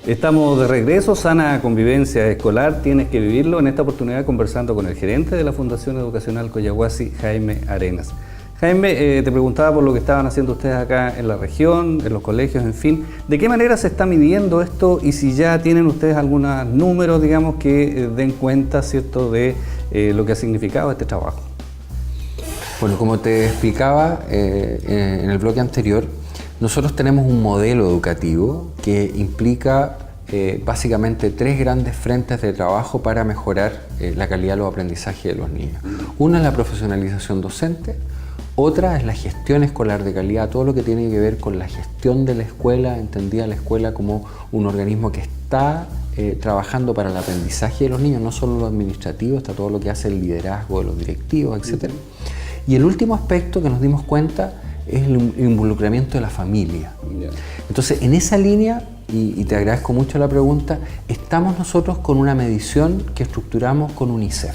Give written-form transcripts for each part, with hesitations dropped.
Estamos de regreso, Sana Convivencia Escolar, tienes que vivirlo, en esta oportunidad conversando con el gerente de la Fundación Educacional Collahuasi, Jaime Arenas. Jaime, te preguntaba por lo que estaban haciendo ustedes acá en la región, en los colegios, en fin. ¿De qué manera se está midiendo esto y si ya tienen ustedes algunos números, digamos, que den cuenta, ¿cierto?, de lo que ha significado este trabajo? Bueno, como te explicaba en el bloque anterior, nosotros tenemos un modelo educativo que implica básicamente 3 grandes frentes de trabajo para mejorar la calidad de los aprendizajes de los niños. Una es la profesionalización docente, otra es la gestión escolar de calidad, todo lo que tiene que ver con la gestión de la escuela, entendida la escuela como un organismo que está trabajando para el aprendizaje de los niños, no solo lo administrativo, está todo lo que hace el liderazgo de los directivos, etc. Y el último aspecto que nos dimos cuenta es el involucramiento de la familia. Entonces, en esa línea, y te agradezco mucho la pregunta, estamos nosotros con una medición que estructuramos con UNICEF.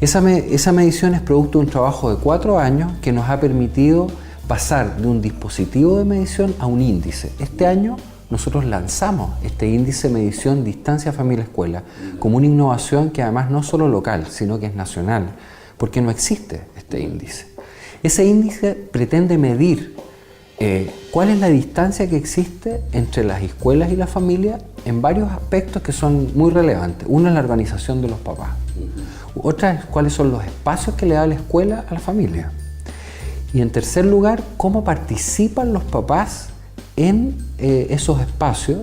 Esa medición es producto de un trabajo de 4 años que nos ha permitido pasar de un dispositivo de medición a un índice. Este año nosotros lanzamos este índice de medición distancia familia-escuela como una innovación que además no es solo local, sino que es nacional, porque no existe este índice. Ese índice pretende medir cuál es la distancia que existe entre las escuelas y la familia en varios aspectos que son muy relevantes. Uno es la organización de los papás. Otra es cuáles son los espacios que le da la escuela a la familia. Y en tercer lugar, cómo participan los papás en esos espacios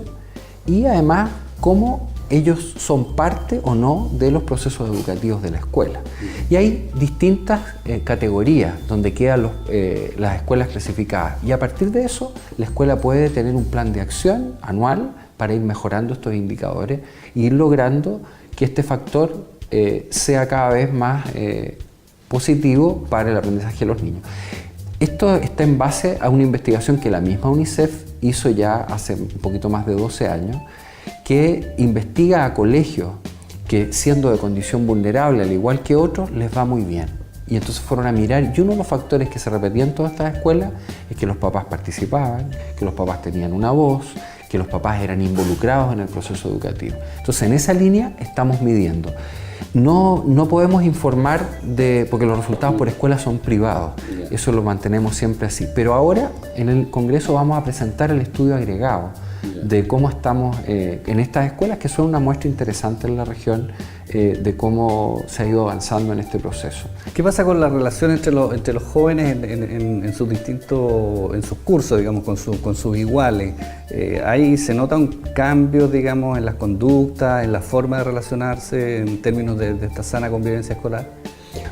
y además cómo ellos son parte o no de los procesos educativos de la escuela. Y hay distintas categorías donde quedan las escuelas clasificadas y a partir de eso la escuela puede tener un plan de acción anual para ir mejorando estos indicadores e ir logrando que este factor sea cada vez más positivo para el aprendizaje de los niños. Esto está en base a una investigación que la misma UNICEF hizo ya hace un poquito más de 12 años, que investiga a colegios que, siendo de condición vulnerable, al igual que otros, les va muy bien. Y entonces fueron a mirar, y uno de los factores que se repetían en todas estas escuelas es que los papás participaban, que los papás tenían una voz, que los papás eran involucrados en el proceso educativo. Entonces, en esa línea estamos midiendo. No podemos informar porque los resultados por escuela son privados, eso lo mantenemos siempre así. Pero ahora en el Congreso vamos a presentar el estudio agregado de cómo estamos en estas escuelas, que son una muestra interesante en la región de cómo se ha ido avanzando en este proceso. ¿Qué pasa con la relación entre los jóvenes en sus cursos, digamos, con sus iguales? Ahí se nota un cambio, digamos, en las conductas, en la forma de relacionarse en términos de esta sana convivencia escolar.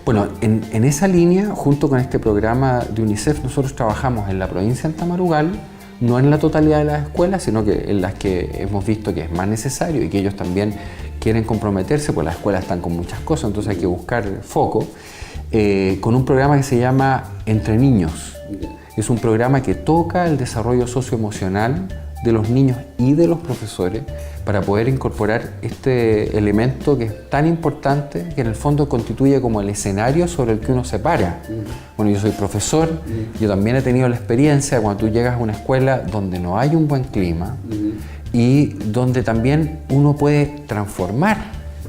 Bueno, en esa línea, junto con este programa de UNICEF, nosotros trabajamos en la provincia de Antamarugal, no en la totalidad de las escuelas, sino que en las que hemos visto que es más necesario y que ellos también quieren comprometerse, pues las escuelas están con muchas cosas, entonces hay que buscar foco, con un programa que se llama Entre Niños. Es un programa que toca el desarrollo socioemocional de los niños y de los profesores para poder incorporar este elemento que es tan importante, que en el fondo constituye como el escenario sobre el que uno se para. Bueno, yo soy profesor, yo también he tenido la experiencia de cuando tú llegas a una escuela donde no hay un buen clima y donde también uno puede transformar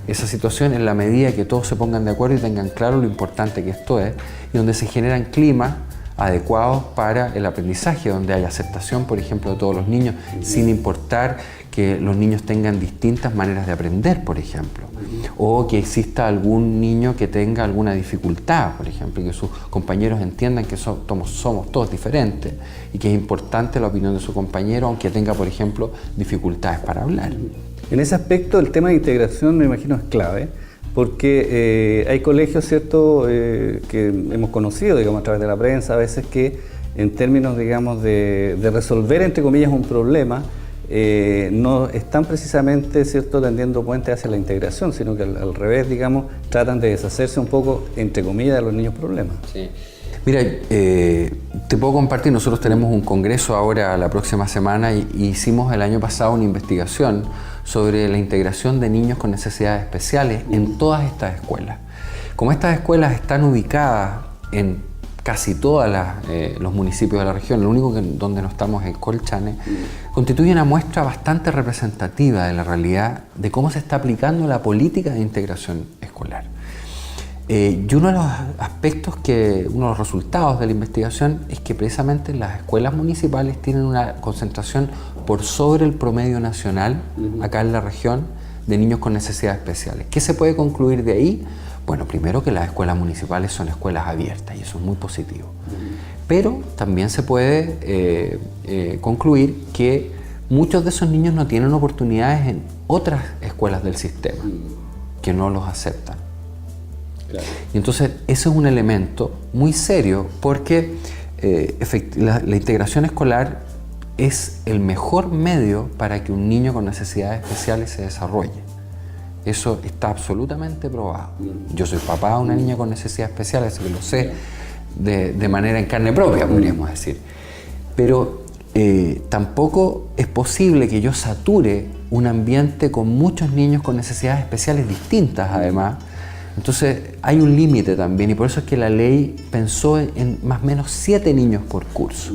esa situación en la medida que todos se pongan de acuerdo y tengan claro lo importante que esto es, y donde se generan climas adecuados para el aprendizaje, donde hay aceptación, por ejemplo, de todos los niños, sin importar que los niños tengan distintas maneras de aprender, por ejemplo, o que exista algún niño que tenga alguna dificultad, por ejemplo, y que sus compañeros entiendan que somos todos diferentes y que es importante la opinión de su compañero, aunque tenga, por ejemplo, dificultades para hablar. En ese aspecto, el tema de integración, me imagino, es clave, porque hay colegios, ¿cierto?, que hemos conocido, digamos, a través de la prensa, a veces que en términos, digamos, de resolver, entre comillas, un problema, no están precisamente, ¿cierto?, tendiendo puentes hacia la integración, sino que al revés, digamos, tratan de deshacerse un poco, entre comillas, de los niños problemas. Sí. Mira, te puedo compartir, nosotros tenemos un congreso ahora la próxima semana y hicimos el año pasado una investigación sobre la integración de niños con necesidades especiales en todas estas escuelas. Como estas escuelas están ubicadas en casi todos los municipios de la región, lo único donde no estamos es Colchane, constituye una muestra bastante representativa de la realidad de cómo se está aplicando la política de integración escolar. Y uno de los aspectos uno de los resultados de la investigación es que precisamente las escuelas municipales tienen una concentración por sobre el promedio nacional acá en la región de niños con necesidades especiales. ¿Qué se puede concluir de ahí? Bueno, primero que las escuelas municipales son escuelas abiertas y eso es muy positivo. Pero también se puede concluir que muchos de esos niños no tienen oportunidades en otras escuelas del sistema, que no los aceptan. Claro. Y entonces eso es un elemento muy serio porque la integración escolar es el mejor medio para que un niño con necesidades especiales se desarrolle. Eso está absolutamente probado. Yo soy papá de una niña con necesidades especiales, así que lo sé de manera en carne propia, podríamos decir. Pero tampoco es posible que yo sature un ambiente con muchos niños con necesidades especiales distintas, además. Entonces hay un límite también y por eso es que la ley pensó en más o menos 7 niños por curso.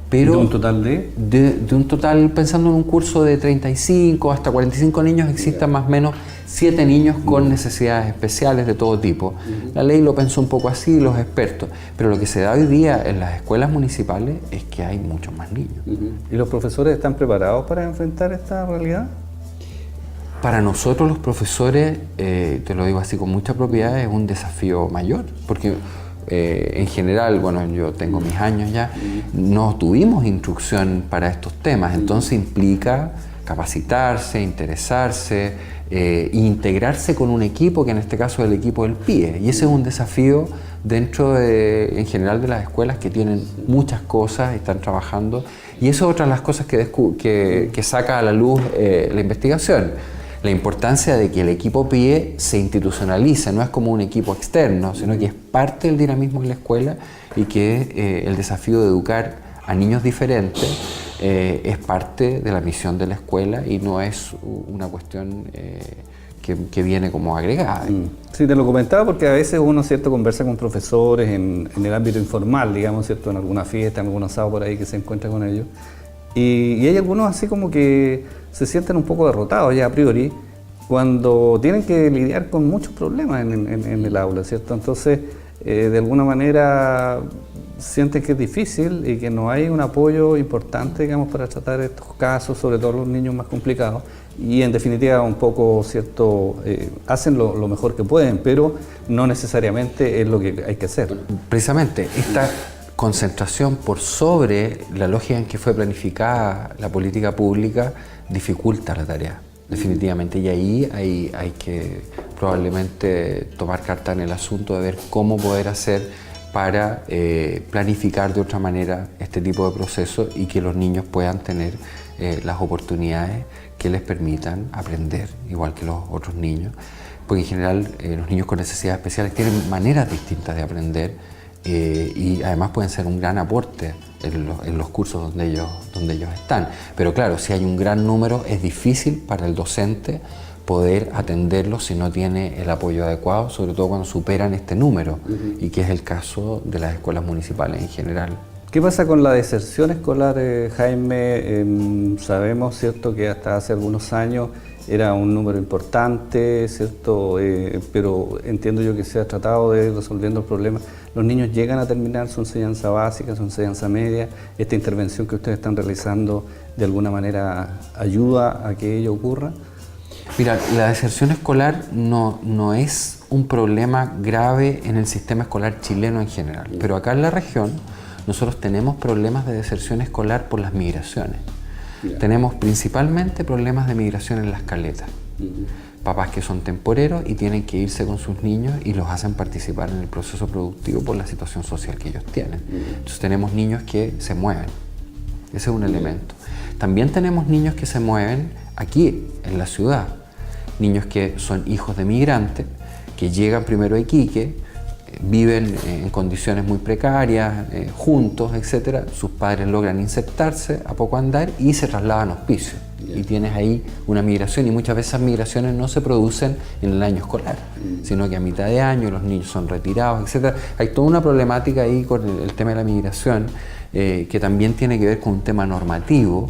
Pero ¿de un total de un total, pensando en un curso de 35 hasta 45 niños, existan más o menos 7 niños con necesidades especiales de todo tipo. La ley lo pensó un poco así, los expertos, pero lo que se da hoy día en las escuelas municipales es que hay muchos más niños. ¿Y los profesores están preparados para enfrentar esta realidad? Para nosotros los profesores, te lo digo así con mucha propiedad, es un desafío mayor, porque en general, bueno, yo tengo mis años ya, no tuvimos instrucción para estos temas, entonces implica capacitarse, interesarse, integrarse con un equipo, que en este caso es el equipo del PIE, y ese es un desafío dentro en general de las escuelas que tienen muchas cosas, están trabajando, y eso es otra de las cosas que saca a la luz la investigación. La importancia de que el equipo PIE se institucionalice, no es como un equipo externo, sino que es parte del dinamismo de la escuela y que el desafío de educar a niños diferentes es parte de la misión de la escuela y no es una cuestión que viene como agregada. Sí, te lo comentaba porque a veces uno, ¿cierto?, conversa con profesores en el ámbito informal, digamos, ¿cierto?, en alguna fiesta, en algún asado por ahí que se encuentra con ellos. Y hay algunos así como que se sienten un poco derrotados ya a priori cuando tienen que lidiar con muchos problemas en el aula, ¿cierto? Entonces, de alguna manera sienten que es difícil y que no hay un apoyo importante, digamos, para tratar estos casos, sobre todo los niños más complicados. Y en definitiva, un poco, ¿cierto?, hacen lo mejor que pueden, pero no necesariamente es lo que hay que hacer. Precisamente, esta concentración por sobre la lógica en que fue planificada la política pública dificulta la tarea, definitivamente, y ahí hay que probablemente tomar carta en el asunto de ver cómo poder hacer para planificar de otra manera este tipo de procesos y que los niños puedan tener las oportunidades que les permitan aprender, igual que los otros niños, porque en general los niños con necesidades especiales tienen maneras distintas de aprender y además pueden ser un gran aporte en los cursos donde ellos están. Pero claro, si hay un gran número, es difícil para el docente poder atenderlos si no tiene el apoyo adecuado, sobre todo cuando superan este número, y que es el caso de las escuelas municipales en general. ¿Qué pasa con la deserción escolar, Jaime? Sabemos, ¿cierto?, que hasta hace algunos años era un número importante, ¿cierto? Pero entiendo yo que se ha tratado de ir resolviendo el problema. Los niños llegan a terminar su enseñanza básica, su enseñanza media. Esta intervención que ustedes están realizando, ¿de alguna manera ayuda a que ello ocurra? Mira, la deserción escolar no es un problema grave en el sistema escolar chileno en general, pero acá en la región nosotros tenemos problemas de deserción escolar por las migraciones. Tenemos principalmente problemas de migración en las caletas. Papás que son temporeros y tienen que irse con sus niños y los hacen participar en el proceso productivo por la situación social que ellos tienen. Entonces tenemos niños que se mueven. Ese es un elemento. También tenemos niños que se mueven aquí, en la ciudad. Niños que son hijos de migrantes, que llegan primero a Iquique, viven en condiciones muy precarias, juntos, etc. Sus padres logran insertarse a poco andar y se trasladan a hospicios. y tienes ahí una migración, y muchas veces esas migraciones no se producen en el año escolar, sino que a mitad de año los niños son retirados, etc. Hay toda una problemática ahí con el tema de la migración, que también tiene que ver con un tema normativo.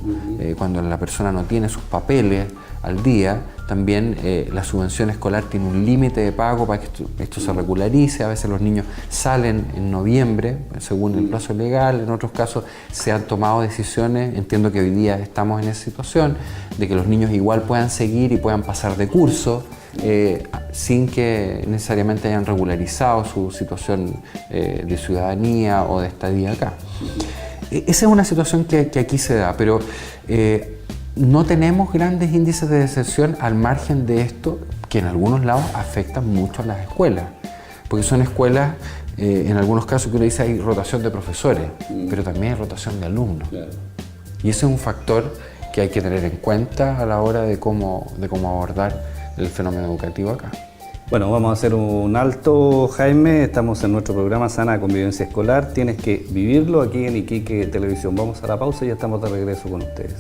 Cuando la persona no tiene sus papeles al día, también la subvención escolar tiene un límite de pago para que esto se regularice. A veces los niños salen en noviembre, según el plazo legal. En otros casos se han tomado decisiones, entiendo que hoy día estamos en esa situación, de que los niños igual puedan seguir y puedan pasar de curso, sin que necesariamente hayan regularizado su situación de ciudadanía o de estadía acá. Esa es una situación que aquí se da, pero no tenemos grandes índices de deserción al margen de esto, que en algunos lados afectan mucho a las escuelas, porque son escuelas, en algunos casos que uno dice hay rotación de profesores, pero también hay rotación de alumnos. Claro. Y ese es un factor que hay que tener en cuenta a la hora de cómo abordar el fenómeno educativo acá. Bueno, vamos a hacer un alto, Jaime. Estamos en nuestro programa Sana Convivencia Escolar. Tienes que vivirlo aquí en Iquique Televisión. Vamos a la pausa y ya estamos de regreso con ustedes.